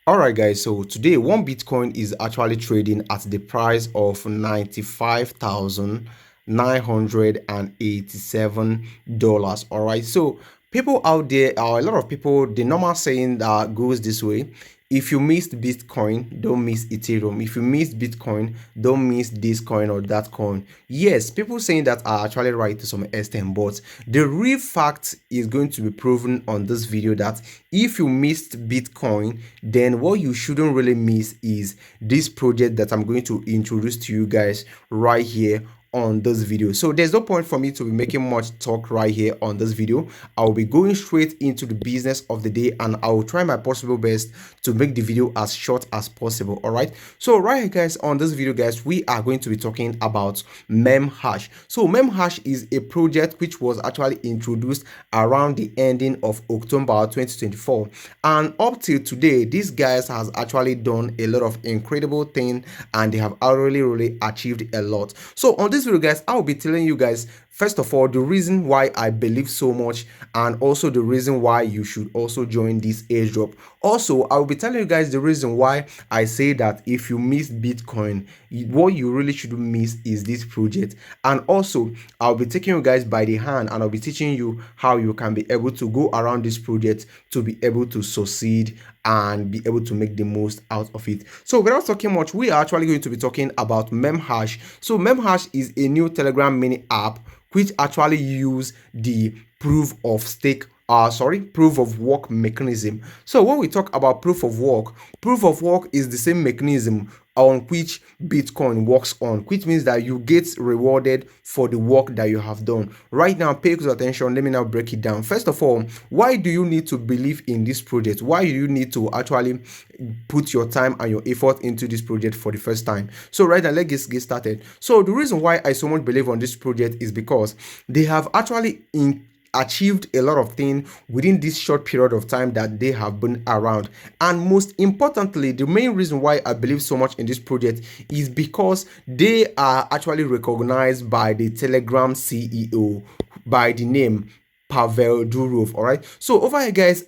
Alright guys, so today one Bitcoin is actually trading at the price of $95,987. Alright, so people out there, a lot of people, the normal saying that goes this way: if you missed Bitcoin, don't miss Ethereum. If you missed Bitcoin, don't miss this coin or that coin. Yes, people saying that are actually right to some extent, but the real fact is going to be proven on this video that if you missed Bitcoin, then what you shouldn't really miss is this project that I'm going to introduce to you guys right here on this video. So there's no point for me to be making much talk right here on this video. I'll be going straight into the business of the day, and I will try my possible best to make the video as short as possible. All right, so right here guys, on this video guys, we are going to be talking about Memhash. So Memhash is a project which was actually introduced around the ending of October 2024, and up till today these guys has actually done a lot of incredible things, and they have really achieved a lot. So on this video guys, I'll be telling you guys, first of all, the reason why I believe so much, and also the reason why you should also join this airdrop. Also, I will be telling you guys the reason why I say that if you miss Bitcoin, what you really shouldn't miss is this project. And also, I'll be taking you guys by the hand, and I'll be teaching you how you can be able to go around this project to be able to succeed and be able to make the most out of it. So without talking much, we are actually going to be talking about Memhash. So Memhash is a new Telegram mini app which actually use the proof of work mechanism. So when we talk about proof of work is the same mechanism on which Bitcoin works on, which means that you get rewarded for the work that you have done. Right now, pay close attention. Let me now break it down. First of all, why do you need to believe in this project? Why do you need to actually put your time and your effort into this project for the first time? So right now, let's get started. So the reason why I so much believe on this project is because they have actually achieved a lot of things within this short period of time that they have been around. And most importantly, the main reason why I believe so much in this project is because they are actually recognized by the Telegram CEO by the name Pavel Durov. All right, so over here guys,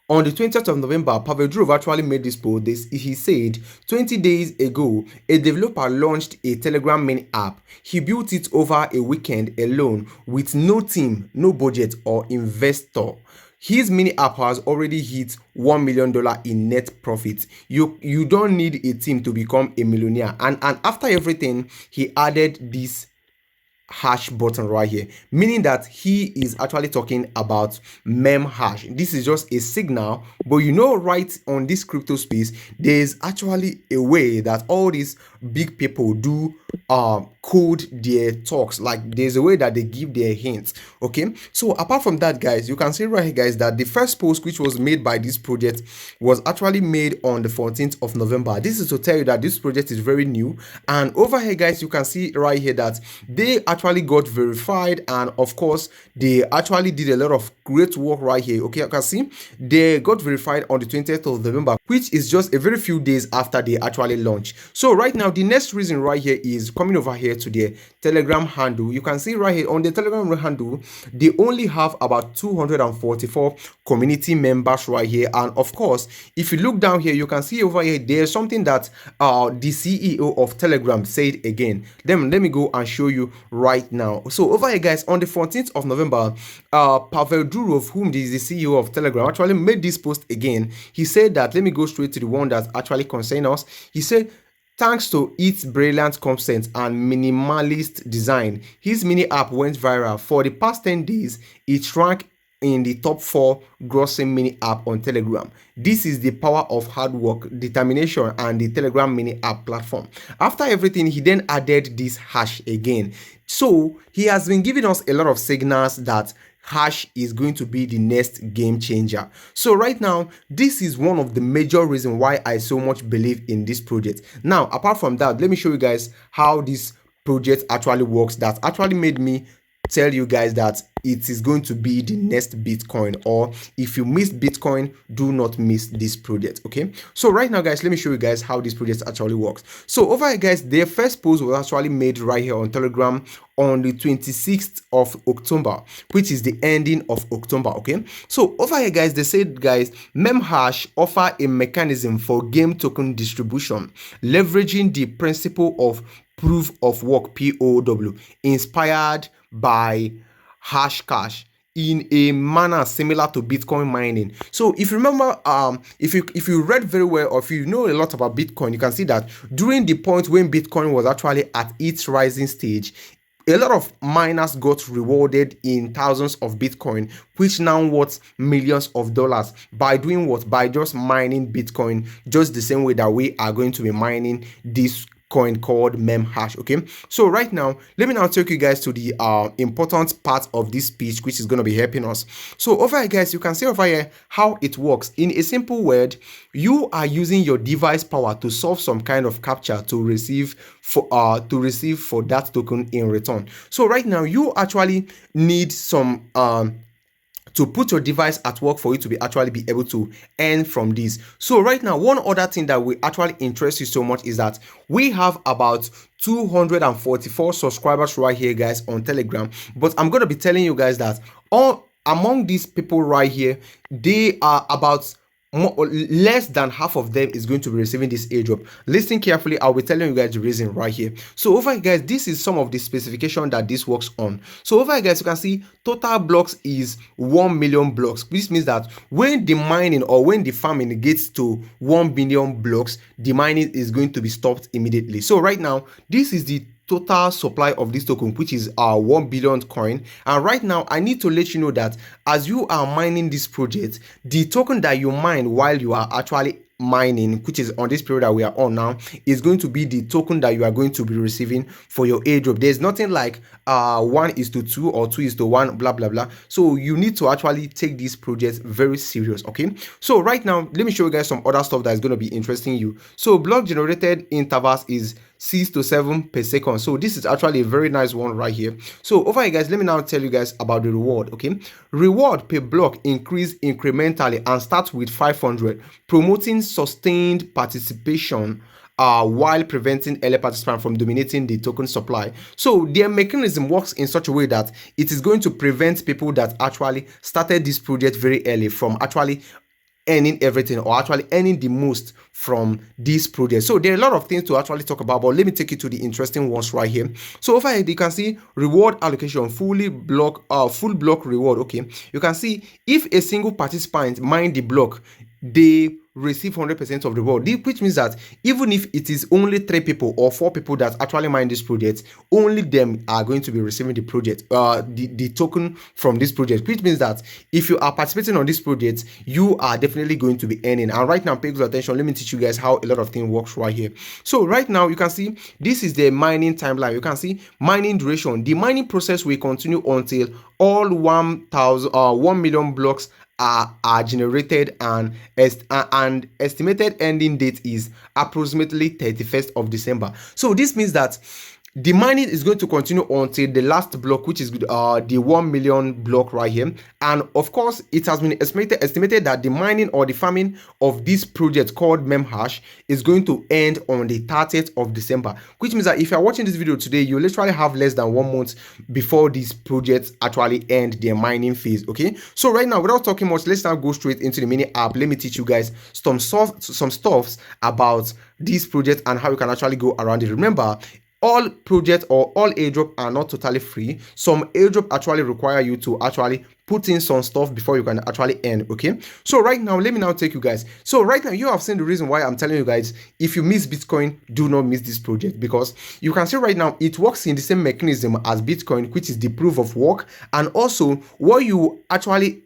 on the 20th of November, Pavel Durov actually made this post. He said, 20 days ago, a developer launched a Telegram mini app. He built it over a weekend alone with no team, no budget or investor. His mini app has already hit $1 million in net profits. You don't need a team to become a millionaire. And after everything, he added this hash button right here, meaning that he is actually talking about Memhash. This is just a signal, but you know, right on this crypto space, there's actually a way that all these big people do code their talks. Like there's a way that they give their hints. Okay, so apart from that guys, you can see right here guys that the first post which was made by this project was actually made on the 14th of November. This is to tell you that this project is very new. And over here guys, you can see right here that they actually got verified, and of course they actually did a lot of great work right here. Okay, you can see they got verified on the 20th of November, which is just a very few days after they actually launched. So right now, the next reason right here is coming over here to their Telegram handle. You can see right here on the Telegram handle, they only have about 244 community members right here. And of course, if you look down here, you can see over here there's something that the CEO of Telegram said again. Then let me go and show you right now. So over here guys, on the 14th of November, Pavel Durov, whom is the CEO of Telegram, actually made this post again. He said that, let me go straight to the one that actually concerns us. He said, thanks to its brilliant concept and minimalist design, his mini app went viral. For the past 10 days, it ranked in the top 4 grossing mini app on Telegram. This is the power of hard work, determination, and the Telegram mini app platform. After everything, he then added this hash again. So he has been giving us a lot of signals that hash is going to be the next game changer. So right now, this is one of the major reasons why I so much believe in this project. Now, apart from that, let me show you guys how this project actually works. That actually made me tell you guys that it is going to be the next Bitcoin, or if you miss Bitcoin, do not miss this project. Okay, so right now guys, let me show you guys how this project actually works. So over here guys, their first post was actually made right here on Telegram on the 26th of October, which is the ending of October. Okay, so over here guys, they said guys, Memhash offer a mechanism for game token distribution leveraging the principle of proof of work, POW, inspired by Hashcash in a manner similar to Bitcoin mining. So if you remember, if you read very well, or if you know a lot about Bitcoin, you can see that during the point when Bitcoin was actually at its rising stage, a lot of miners got rewarded in thousands of Bitcoin, which now worth millions of dollars by doing what? By just mining Bitcoin, just the same way that we are going to be mining this coin called Memhash. Okay, so right now let me now take you guys to the important part of this speech, which is going to be helping us. So over here guys, you can see over here how it works. In a simple word, you are using your device power to solve some kind of captcha to receive for that token in return. So right now you actually need some to put your device at work for you to be actually be able to earn from this. So right now, one other thing that will actually interest you so much is that we have about 244 subscribers right here guys on Telegram, but I'm going to be telling you guys that all among these people right here, they are about less than half of them is going to be receiving this airdrop. Listen carefully, I'll be telling you guys the reason right here. So over here guys, this is some of the specification that this works on. So over here guys, you can see total blocks is 1 million blocks, which means that when the mining or when the farming gets to 1 billion blocks, the mining is going to be stopped immediately. So right now, this is the total supply of this token, which is our 1 billion coin. And right now I need to let you know that as you are mining this project, the token that you mine while you are actually mining, which is on this period that we are on now, is going to be the token that you are going to be receiving for your airdrop. There's nothing like 1:2 or 2:1 blah blah blah. So you need to actually take this project very serious. Okay, so right now let me show you guys some other stuff that is going to be interesting you. So block generated intervals is 6 to 7 per second. So this is actually a very nice one right here. So over here guys, let me now tell you guys about the reward. Okay, reward per block increase incrementally and start with 500, promoting sustained participation while preventing early participants from dominating the token supply. So their mechanism works in such a way that it is going to prevent people that actually started this project very early from actually earning everything or actually earning the most from this project. So there are a lot of things to actually talk about, but let me take you to the interesting ones right here. So over here you can see reward allocation, full block reward. Okay, you can see if a single participant mine the block, they receive 100% of the reward, which means that even if it is only 3 people or 4 people that actually mine this project, only them are going to be receiving the project, the token from this project, which means that if you are participating on this project, you are definitely going to be earning. And right now, pay close attention, let me teach you guys how a lot of things works right here. So right now you can see this is the mining timeline. You can see mining duration. The mining process will continue until all 1 million blocks are generated, and estimated ending date is approximately 31st of December. So this means that the mining is going to continue until the last block, which is the 1 million block right here. And of course, it has been estimated that the mining or the farming of this project called Memhash is going to end on the 30th of December, which means that if you are watching this video today, you literally have less than 1 month before these projects actually end their mining phase. Okay, so right now, without talking much, let's now go straight into the mini app. Let me teach you guys some stuffs about this project and how you can actually go around it. Remember, all projects or all airdrop are not totally free. Some airdrop actually require you to actually put in some stuff before you can actually earn. Okay, so right now let me now take you guys. So right now you have seen the reason why I'm telling you guys, if you miss Bitcoin, do not miss this project, because you can see right now it works in the same mechanism as Bitcoin, which is the proof of work, and also what you actually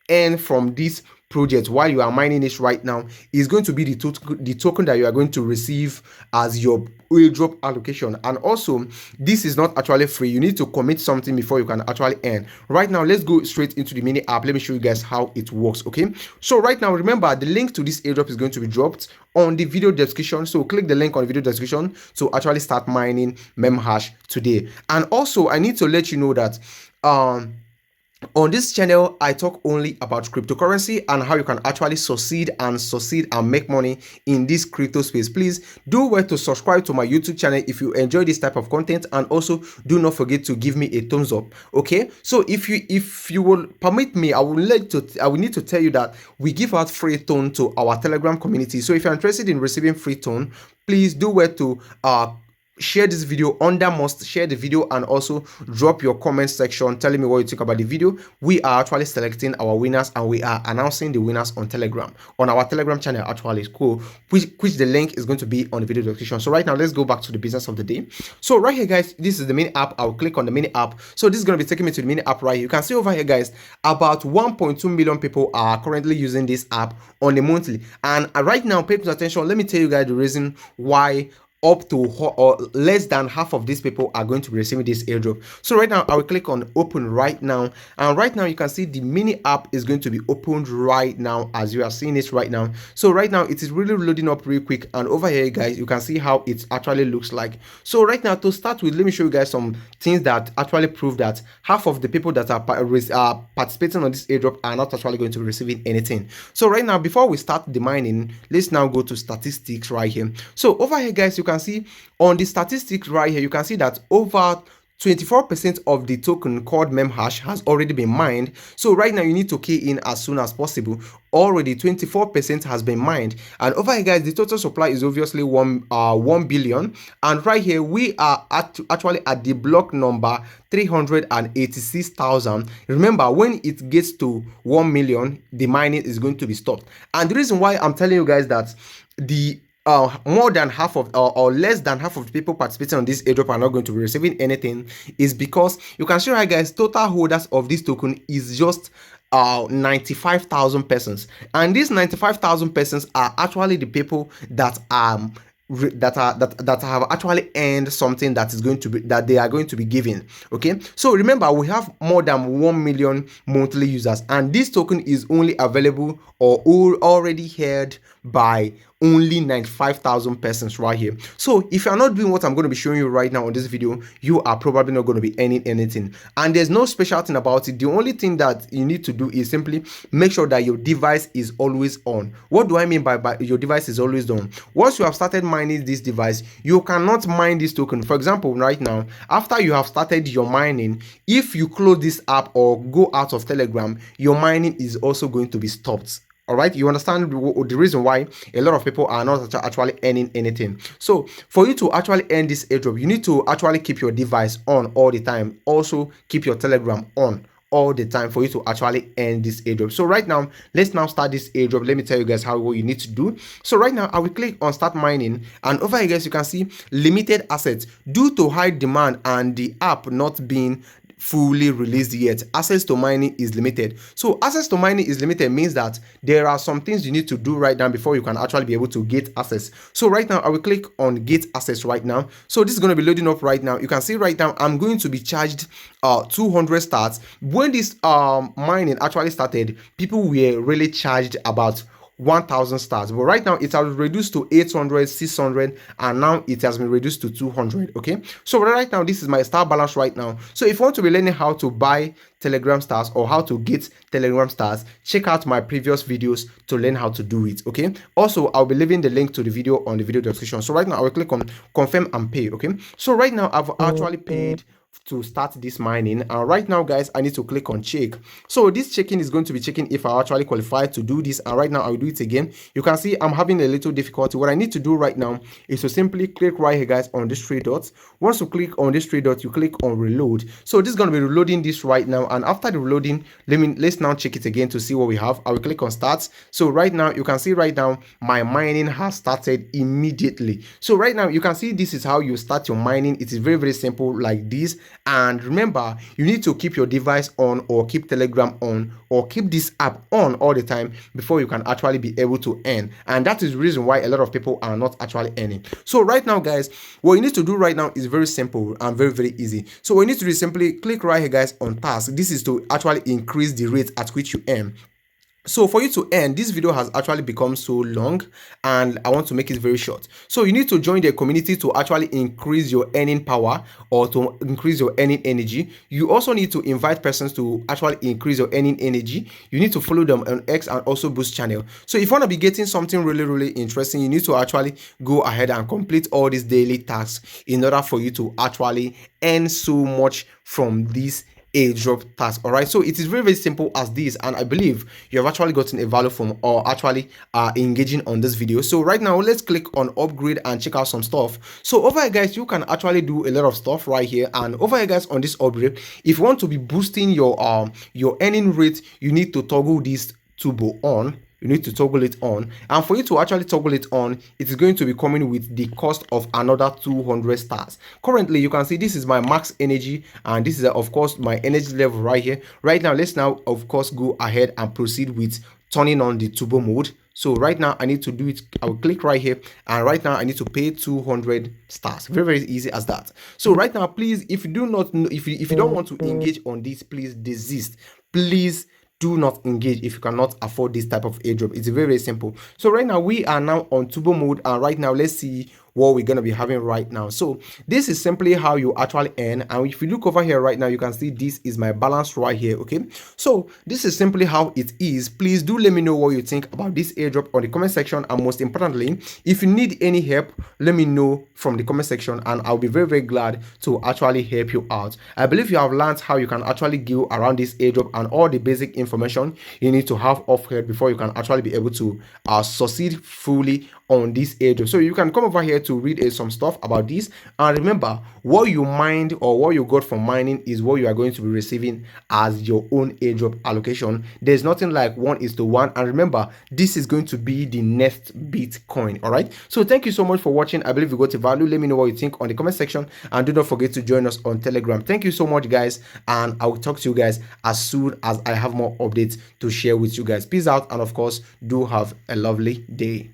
earn from this project while you are mining it right now is going to be the token that you are going to receive as your airdrop allocation. And also, this is not actually free. You need to commit something before you can actually earn. Right now, let's go straight into the mini app. Let me show you guys how it works. Okay, so right now, remember, the link to this airdrop is going to be dropped on the video description. So click the link on the video description to actually start mining Memhash today. And also, I need to let you know that on this channel, I talk only about cryptocurrency and how you can actually succeed and make money in this crypto space. Please do well to subscribe to my YouTube channel if you enjoy this type of content, and also do not forget to give me a thumbs up. Okay, so if you will permit me, I will need to tell you that we give out free tone to our Telegram community. So if you're interested in receiving free tone, please do well to share this video share the video, and also drop your comment section telling me what you think about the video. We are actually selecting our winners and we are announcing the winners on Telegram, on our Telegram channel. Actually, it's cool, which the link is going to be on the video description. So right now, let's go back to the business of the day. So right here, guys, this is the mini app. I'll click on the mini app. So this is going to be taking me to the mini app right here. You can see over here, guys, about 1.2 million people are currently using this app on a monthly. And right now, pay attention. Let me tell you guys the reason why up to or less than half of these people are going to be receiving this airdrop. So right now, I will click on open right now, and right now you can see the mini app is going to be opened right now as you are seeing it right now. So right now it is really loading up real quick, and over here, guys, you can see how it actually looks like. So right now, to start with, let me show you guys some things that actually prove that half of the people that are participating on this airdrop are not actually going to be receiving anything. So right now, before we start the mining, let's now go to statistics right here. So over here, guys, you can see on the statistics right here, you can see that over 24% of the token called Memhash has already been mined. So right now you need to key in as soon as possible. Already 24% has been mined, and over here, guys, the total supply is obviously 1 billion. And right here we are actually at the block number 386,000. Remember, when it gets to 1 million, the mining is going to be stopped. And the reason why I'm telling you guys that the more than half of or less than half of the people participating on this airdrop are not going to be receiving anything is because you can see right, guys, total holders of this token is just 95,000 persons, and these 95,000 persons are actually the people that that have actually earned something that is going to be that they are going to be given. Okay, so remember, we have more than 1 million monthly users, and this token is only available or already held by only 95,000 persons right here. So if you're not doing what I'm going to be showing you right now on this video, you are probably not going to be earning anything, and there's no special thing about it. The only thing that you need to do is simply make sure that your device is always on. What do I mean by your device is always on? Once you have started mining this device, you cannot mine this token. For example, right now, after you have started your mining, if you close this app or go out of Telegram, your mining is also going to be stopped. All right, you understand the reason why a lot of people are not actually earning anything. So for you to actually earn this airdrop, you need to actually keep your device on all the time. Also keep your Telegram on all the time for you to actually earn this airdrop. So right now, let's now start this airdrop. Let me tell you guys what you need to do. So right now, I will click on start mining, and over here, guys, you can see limited assets due to high demand and the app not being fully released yet. Access to mining is limited. So access to mining is limited means that there are some things you need to do right now before you can actually be able to get access. So right now, I will click on get access right now. So this is going to be loading up right now. You can see right now I'm going to be charged 200 stars. When this mining actually started, people were really charged about 1,000 stars, but right now it has reduced to 800, 600, and now it has been reduced to 200. Okay, so right now this is my star balance right now. So if you want to be learning how to buy Telegram stars or how to get Telegram stars, check out my previous videos to learn how to do it. Okay, also I'll be leaving the link to the video on the video description. So right now I will click on confirm and pay. Okay, so right now I've actually paid to start this mining, and right now, guys, I need to click on check. So this checking is going to be checking if I actually qualify to do this, and right now I'll do it again. You can see I'm having a little difficulty. What I need to do right now is to simply click right here, guys, on these three dots. Once you click on these three dots, you click on reload. So this is going to be reloading this right now, and after the reloading, let's now check it again to see what we have. I will click on start. So right now you can see right now my mining has started immediately. So right now you can see this is how you start your mining. It is very, very simple like this. And remember, you need to keep your device on, or keep Telegram on, or keep this app on all the time before you can actually be able to earn. And that is the reason why a lot of people are not actually earning. So right now, guys, what you need to do right now is very simple and very, very easy. So what you need to do is simply click right here, guys, on task. This is to actually increase the rate at which you earn. So for you to earn, this video has actually become so long and I want to make it very short. So you need to join the community to actually increase your earning power, or to increase your earning energy. You also need to invite persons to actually increase your earning energy. You need to follow them on X and also Boost channel. So if you want to be getting something really, really interesting, you need to actually go ahead and complete all these daily tasks in order for you to actually earn so much from this airdrop task. All right, so it is very, very simple as this, and I believe you have actually gotten a value from, or actually engaging on this video. So right now, let's click on upgrade and check out some stuff. So over here, guys, you can actually do a lot of stuff right here. And over here, guys, on this upgrade, if you want to be boosting your earning rate, you need to toggle this turbo on. You need to toggle it on, and for you to actually toggle it on, it is going to be coming with the cost of another 200 stars. Currently, you can see this is my max energy, and this is of course my energy level right here. Right now, let's now of course go ahead and proceed with turning on the turbo mode. So right now I need to do it. I will click right here, and right now I need to pay 200 stars. Very, very easy as that. So right now, please, if you do not know, if you don't want to engage on this, please desist. Please do not engage if you cannot afford this type of airdrop. It's very, very simple. So right now we are now on turbo mode, and right now let's see what we're going to be having right now. So this is simply how you actually earn. And if you look over here right now, you can see this is my balance right here. Okay, so this is simply how it is. Please do let me know what you think about this airdrop on the comment section, and most importantly, if you need any help, let me know from the comment section, and I'll be very, very glad to actually help you out. I believe you have learned how you can actually go around this airdrop and all the basic information you need to have off here before you can actually be able to succeed fully on this airdrop. So you can come over here to read some stuff about this, and remember, what you mined or what you got from mining is what you are going to be receiving as your own airdrop allocation. There's nothing like 1:1, and remember, this is going to be the next Bitcoin. All right, so thank you so much for watching. I believe you got a value. Let me know what you think on the comment section, and do not forget to join us on Telegram. Thank you so much, guys, and I will talk to you guys as soon as I have more updates to share with you guys. Peace out, and of course, do have a lovely day.